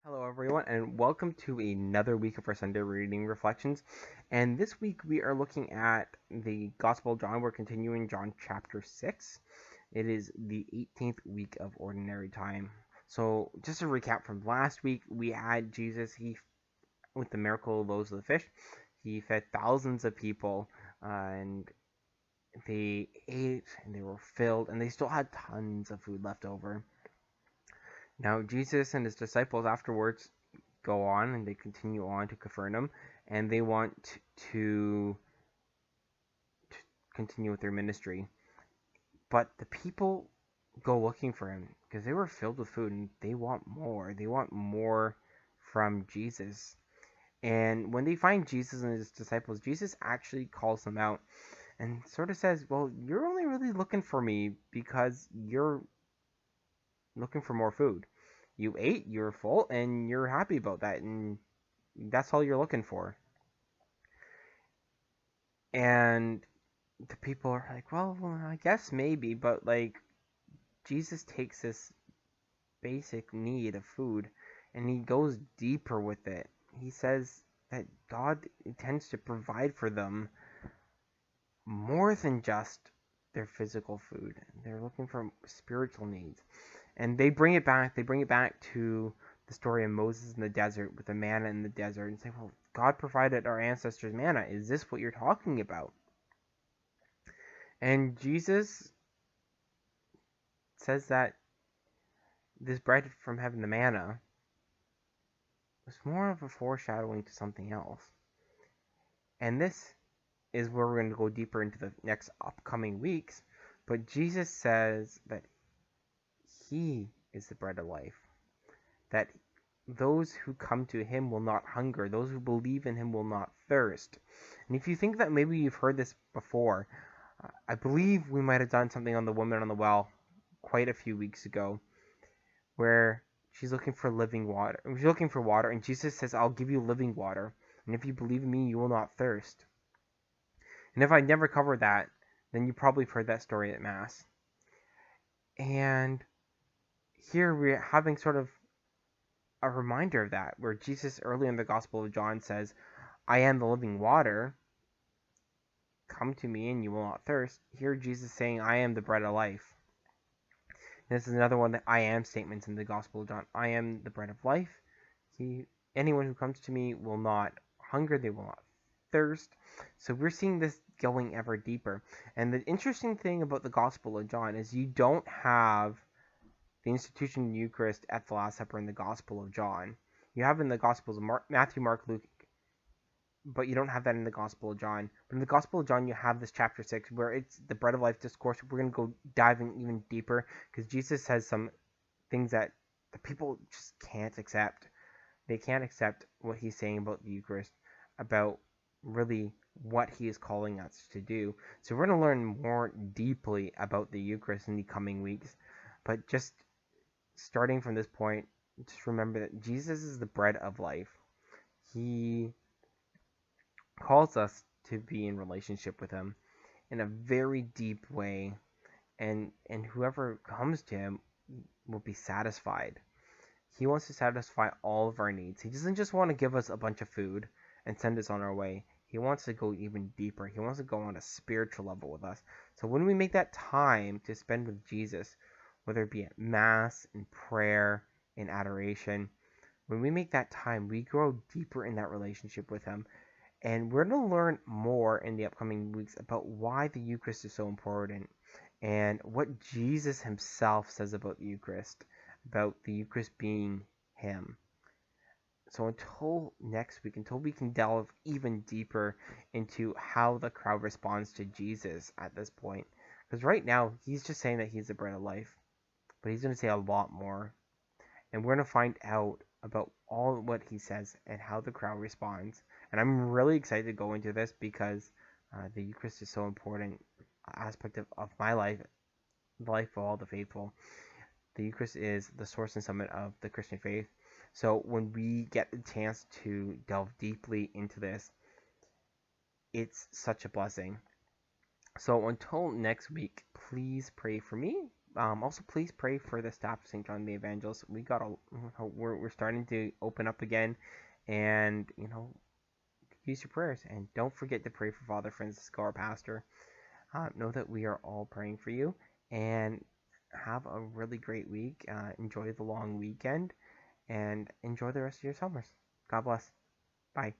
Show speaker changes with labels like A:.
A: Hello, everyone, and welcome to another week of our Sunday reading reflections. And this week we are looking at the Gospel of John. We're continuing John chapter 6. It is the 18th week of Ordinary Time. So, just a recap from last week, we had Jesus, with the miracle of loaves of the fish, he fed thousands of people, and they ate and they were filled, and they still had tons of food left over. Now, Jesus and his disciples afterwards go on and they continue on to Capernaum, and they want to continue with their ministry. But the people go looking for him because they were filled with food and they want more. They want more from Jesus. And when they find Jesus and his disciples, Jesus actually calls them out and sort of says, well, you're only really looking for me because you're looking for more food. You ate, you're full, and you're happy about that, and that's all you're looking for. And the people are like, well, I guess maybe, but like Jesus takes this basic need of food and he goes deeper with it. He says that God intends to provide for them more than just their physical food. They're looking for spiritual needs. And they bring it back to the story of Moses in the desert with the manna in the desert and say, well, God provided our ancestors manna. Is this what you're talking about? And Jesus says that this bread from heaven, the manna, was more of a foreshadowing to something else. And this is where we're going to go deeper into the next upcoming weeks. But Jesus says that he is the bread of life, that those who come to him will not hunger, those who believe in him will not thirst. And if you think that maybe you've heard this before, I believe we might have done something on the woman on the well quite a few weeks ago, where she's looking for living water. She's looking for water, and Jesus says, I'll give you living water, and if you believe in me, you will not thirst. And if I never covered that, then you probably have heard that story at Mass. And here we're having sort of a reminder of that, where Jesus early in the Gospel of John says, I am the living water. Come to me and you will not thirst. Here Jesus saying, I am the bread of life. And this is another one of the I am statements in the Gospel of John. I am the bread of life. Anyone who comes to me will not hunger, they will not thirst. So we're seeing this going ever deeper. And the interesting thing about the Gospel of John is you don't have the institution of the Eucharist at the Last Supper in the Gospel of John. You have in the Gospels of Matthew, Mark, Luke, but you don't have that in the Gospel of John. But in the Gospel of John, you have this chapter 6 where it's the bread of life discourse. We're going to go diving even deeper because Jesus says some things that the people just can't accept. They can't accept what he's saying about the Eucharist, about really what he is calling us to do. So we're going to learn more deeply about the Eucharist in the coming weeks. But just starting from this point, just remember that Jesus is the bread of life. He calls us to be in relationship with him in a very deep way, and whoever comes to him will be satisfied. He wants to satisfy all of our needs. He doesn't just want to give us a bunch of food and send us on our way. He wants to go even deeper. He wants to go on a spiritual level with us. So when we make that time to spend with Jesus, whether it be at Mass, in prayer, in adoration, when we make that time, we grow deeper in that relationship with him. And we're going to learn more in the upcoming weeks about why the Eucharist is so important and what Jesus himself says about the Eucharist, about the Eucharist being him. So until next week, until we can delve even deeper into how the crowd responds to Jesus at this point, because right now he's just saying that he's the bread of life, but he's going to say a lot more. And we're going to find out about all what he says and how the crowd responds. And I'm really excited to go into this because the Eucharist is so important aspect of my life, the life of all the faithful. The Eucharist is the source and summit of the Christian faith. So when we get the chance to delve deeply into this, it's such a blessing. So until next week, please pray for me. Also, please pray for the staff of St. John the Evangelist. We're starting to open up again, and use your prayers, and don't forget to pray for Father Francisco, our pastor. Know that we are all praying for you, and have a really great week. Enjoy the long weekend, and enjoy the rest of your summers. God bless. Bye.